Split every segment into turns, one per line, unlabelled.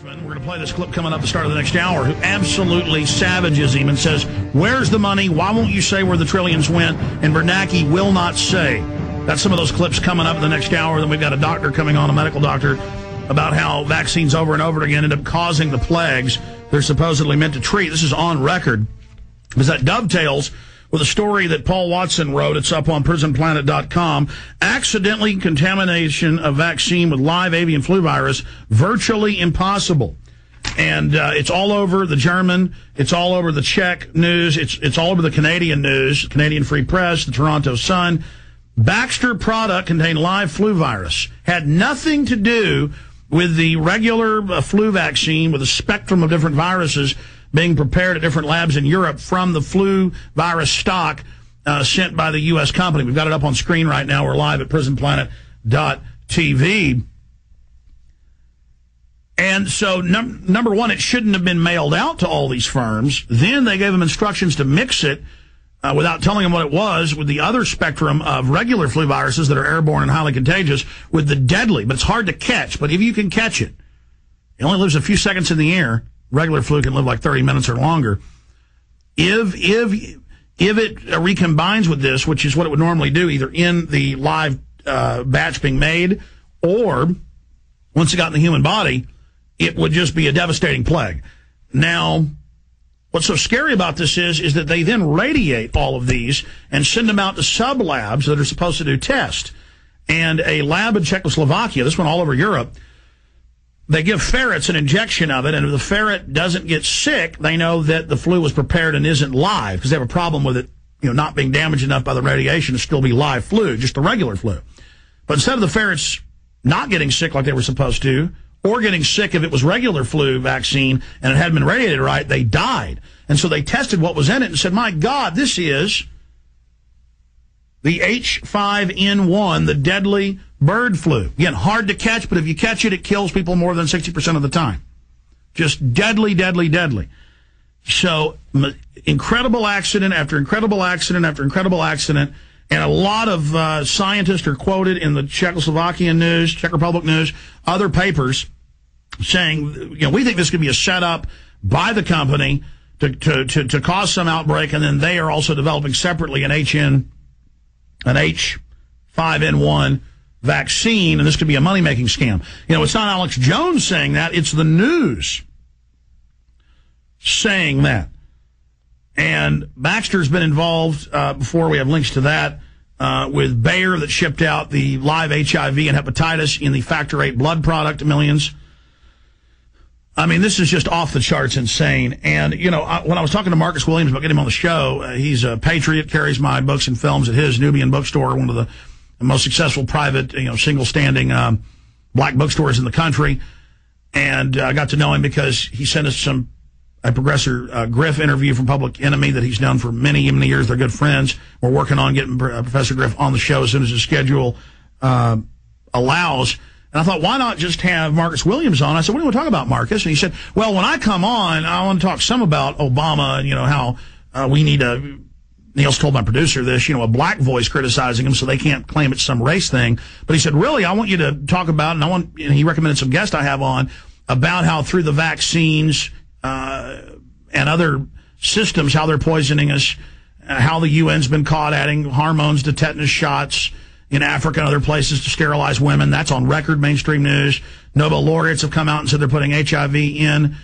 We're going to play this clip coming up at the start of the next hour, who absolutely savages him and says, where's the money? Why won't you say where the trillions went? And Bernanke will not say. That's some of those clips coming up in the next hour. Then we've got a doctor coming on, a medical doctor, about how vaccines over and over again end up causing the plagues they're supposedly meant to treat. This is on record, because that dovetails with a story that Paul Watson wrote. It's up on prisonplanet.com. Accidentally contamination of vaccine with live avian flu virus, virtually impossible. And it's all over the German, it's all over the Czech news, it's all over the Canadian news, Canadian Free Press, the Toronto Sun. Baxter product contained live flu virus. Had nothing to do with the regular flu vaccine with a spectrum of different viruses being prepared at different labs in Europe from the flu virus stock sent by the U.S. company. We've got it up on screen right now. We're live at prisonplanet.tv. And so, number one, it shouldn't have been mailed out to all these firms. Then they gave them instructions to mix it without telling them what it was with the other spectrum of regular flu viruses that are airborne and highly contagious with the deadly. But it's hard to catch. But if you can catch it, it only lives a few seconds in the air. Regular flu can live like 30 minutes or longer. If it recombines with this, which is what it would normally do, either in the live batch being made or once it got in the human body, it would just be a devastating plague. Now, what's so scary about this is that they then radiate all of these and send them out to sub-labs that are supposed to do tests. And a lab in Czechoslovakia, this one all over Europe, they give ferrets an injection of it, and if the ferret doesn't get sick, they know that the flu was prepared and isn't live, because they have a problem with it, not being damaged enough by the radiation to still be live flu, just the regular flu. But instead of the ferrets not getting sick like they were supposed to, or getting sick if it was regular flu vaccine and it hadn't been radiated right, they died. And so they tested what was in it and said, my God, this is the H5N1, the deadly bird flu. Again, hard to catch, but if you catch it, it kills people more than 60% of the time. Just deadly, deadly, deadly. So, incredible accident after incredible accident after incredible accident, and a lot of scientists are quoted in the Czechoslovakian news, Czech Republic news, other papers, saying, we think this could be a setup by the company to cause some outbreak, and then they are also developing separately an H5N1 vaccine, and this could be a money-making scam. It's not Alex Jones saying that, it's the news saying that. And Baxter's been involved before. We have links to that with Bayer that shipped out the live HIV and hepatitis in the Factor VIII blood product to millions. I mean, this is just off the charts insane. And, when I was talking to Marcus Williams about getting him on the show, he's a patriot, carries my books and films at his Nubian bookstore, one of the most successful private, single standing black bookstores in the country. And I got to know him because he sent us a Professor Griff interview from Public Enemy that he's done for many, many years. They're good friends. We're working on getting Professor Griff on the show as soon as his schedule allows. And I thought, why not just have Marcus Williams on? I said, what do you want to talk about, Marcus? And he said, well, when I come on, I want to talk some about Obama and, how we need a, Neil's told my producer this, a black voice criticizing him so they can't claim it's some race thing. But he said, really, I want you to talk about, and he recommended some guests I have on, about how through the vaccines and other systems, how they're poisoning us, how the UN's been caught adding hormones to tetanus shots in Africa and other places to sterilize women. That's on record, mainstream news. Nobel laureates have come out and said they're putting HIV in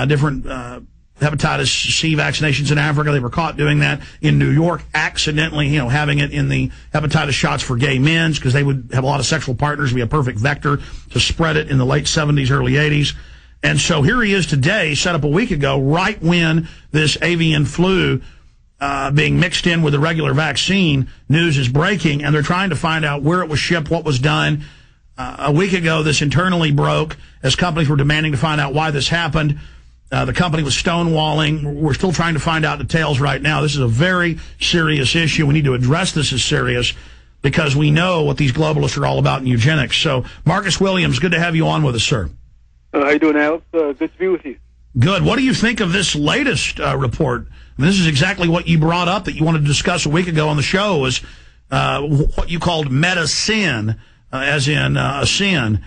different hepatitis C vaccinations in Africa. They were caught doing that in New York, accidentally, having it in the hepatitis shots for gay men because they would have a lot of sexual partners, be a perfect vector to spread it in the late 70s, early 80s. And so here he is today, set up a week ago, right when this avian flu being mixed in with the regular vaccine news is breaking, and they're trying to find out where it was shipped, what was done. A week ago, this internally broke as companies were demanding to find out why this happened. The company was stonewalling. We're still trying to find out details right now. This is a very serious issue. We need to address this as serious because we know what these globalists are all about in eugenics. So, Marcus Williams, good to have you on with us, sir.
How you doing, Alex? Good to be with you.
Good. What do you think of this latest report? I mean, this is exactly what you brought up that you wanted to discuss a week ago on the show, was what you called meta-sin, as in a sin.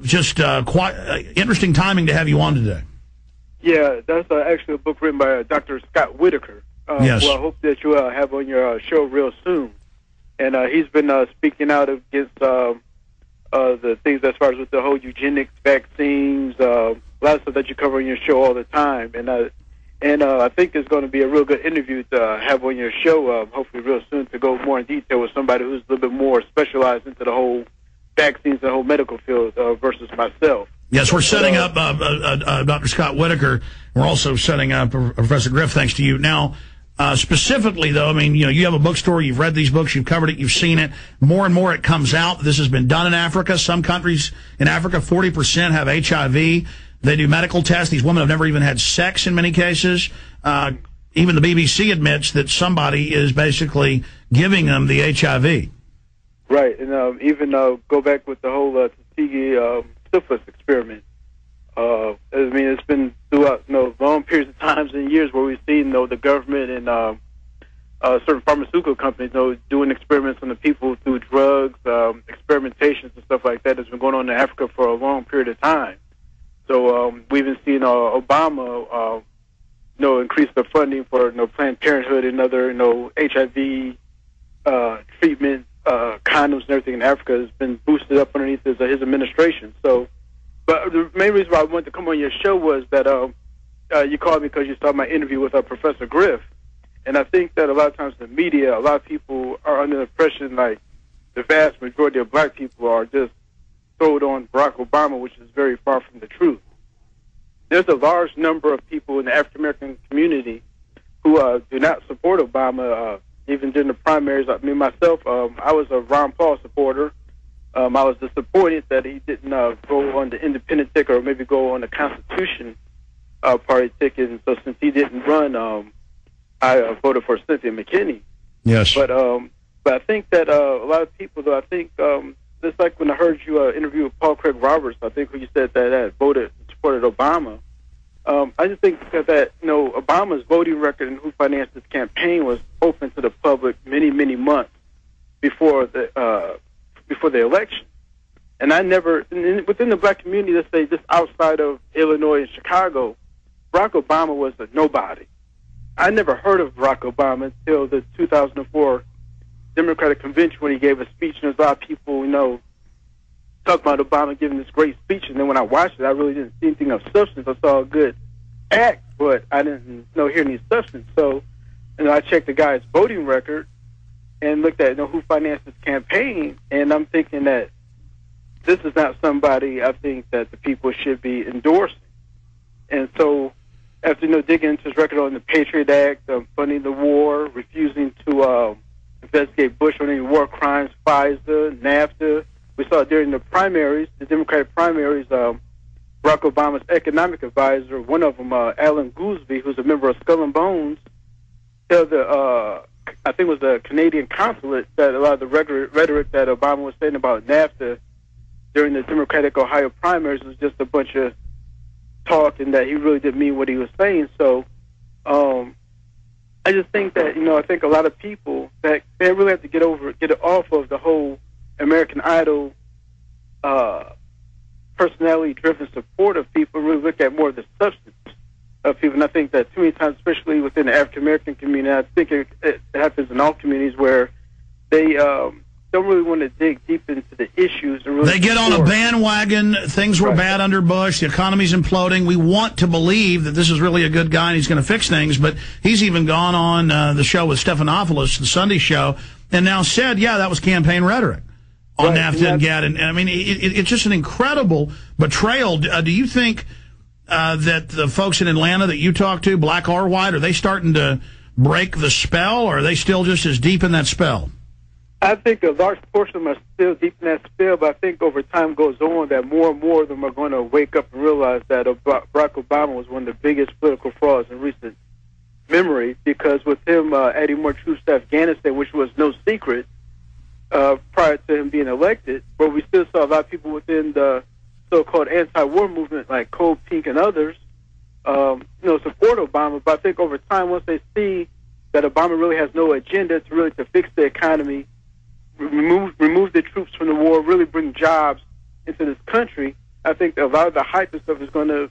just quite interesting timing to have you on today.
Yeah, that's actually a book written by Dr. Scott Whitaker.
Yes.
Who I hope that you have on your show real soon. And he's been speaking out against the things as far as with the whole eugenics, vaccines, a lot of stuff that you cover on your show all the time. And I think it's going to be a real good interview to have on your show, hopefully real soon, to go more in detail with somebody who's a little bit more specialized into the whole vaccines and the whole medical field versus myself.
Yes, we're setting up Dr. Scott Whitaker. We're also setting up Professor Griff, thanks to you. Now, specifically, though, I mean, you have a bookstore, you've read these books, you've covered it, you've seen it. More and more it comes out. This has been done in Africa. Some countries in Africa, 40% have HIV. They do medical tests. These women have never even had sex in many cases. Even the BBC admits that somebody is basically giving them the HIV.
Right, and even go back with the whole Tuskegee syphilis experiment. I mean, it's been throughout long periods of times and years where we've seen the government and certain pharmaceutical companies doing experiments on the people through drugs, experimentations and stuff like that. Has been going on in Africa for a long period of time. So we've even seen Obama increase the funding for Planned Parenthood and other HIV treatment, condoms and everything in Africa has been boosted up underneath his administration. So, but the main reason why I wanted to come on your show was that you called me because you saw my interview with Professor Griff, and I think that a lot of times the media, a lot of people are under the impression like the vast majority of black people are just sold on Barack Obama, which is very far from the truth. There's a large number of people in the African American community who do not support Obama. Even during the primaries, I mean, myself, I was a Ron Paul supporter. I was disappointed that he didn't go on the independent ticket or maybe go on the Constitution Party ticket. And so since he didn't run, I voted for Cynthia McKinney.
Yes.
But I think that a lot of people, though, I think just like when I heard you interview with Paul Craig Roberts, I think when you said that voted and supported Obama, I just think that Obama's voting record and who financed his campaign was open to the public many, many months before the election. And I never, within the black community, let's say just outside of Illinois and Chicago, Barack Obama was a nobody. I never heard of Barack Obama until the 2004 Democratic Convention when he gave a speech, and there's a lot of people, talk about Obama giving this great speech, and then when I watched it, I really didn't see anything of substance. I saw a good act, but I didn't hear any substance. So, I checked the guy's voting record and looked at who financed his campaign, and I'm thinking that this is not somebody I think that the people should be endorsing. And so, after digging into his record on the Patriot Act, funding the war, refusing to investigate Bush on any war crimes, FISA, NAFTA. We saw during the primaries, the Democratic primaries, Barack Obama's economic advisor, one of them, Alan Goolsbee, who's a member of Skull and Bones, tell I think it was the Canadian consulate that a lot of the rhetoric that Obama was saying about NAFTA during the Democratic Ohio primaries was just a bunch of talk and that he really didn't mean what he was saying. So I just think that, I think a lot of people that they really have to get it off of the whole American Idol personality-driven support of people, really look at more of the substance of people. And I think that too many times, especially within the African-American community, I think it happens in all communities where they don't really want to dig deep into the issues. And really
they get on a bandwagon. Things were bad under Bush. The economy's imploding. We want to believe that this is really a good guy and he's going to fix things. But he's even gone on the show with Stephanopoulos, the Sunday show, and now said, yeah, that was campaign rhetoric on NAFTA and GATT. And I mean, it's just an incredible betrayal. Do you think that the folks in Atlanta that you talk to, black or white, are they starting to break the spell, or are they still just as deep in that spell?
I think a large portion of them are still deep in that spell, but I think over time goes on that more and more of them are going to wake up and realize that Barack Obama was one of the biggest political frauds in recent memory, because with him adding more troops to Afghanistan, which was no secret prior to him being elected, but we still saw a lot of people within the so-called anti-war movement like Cold Pink and others support Obama. But I think over time, once they see that Obama really has no agenda to fix the economy, remove the troops from the war, really bring jobs into this country, I think a lot of the hype and stuff is going to,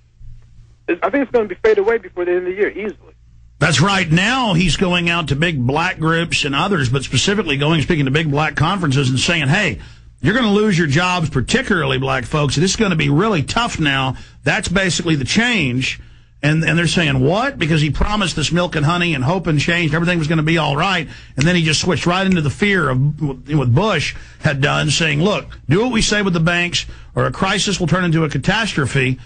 I think it's going to be fade away before the end of the year easily.
That's right. Now he's going out to big black groups and others, but specifically speaking to big black conferences and saying, hey, you're going to lose your jobs, particularly black folks. This is going to be really tough now. That's basically the change. And they're saying, what? Because he promised this milk and honey and hope and change, everything was going to be all right. And then he just switched right into the fear of what Bush had done, saying, look, do what we say with the banks or a crisis will turn into a catastrophe.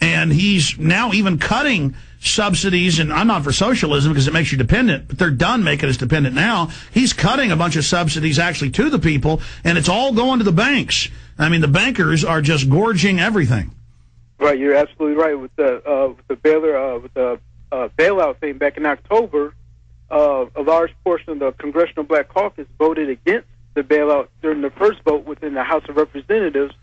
And he's now even cutting subsidies, and I'm not for socialism because it makes you dependent, but they're done making us dependent now. He's cutting a bunch of subsidies actually to the people, and it's all going to the banks. I mean, the bankers are just gorging everything.
Right, you're absolutely right with the bailout thing back in October. A large portion of the Congressional Black Caucus voted against the bailout during the first vote within the House of Representatives,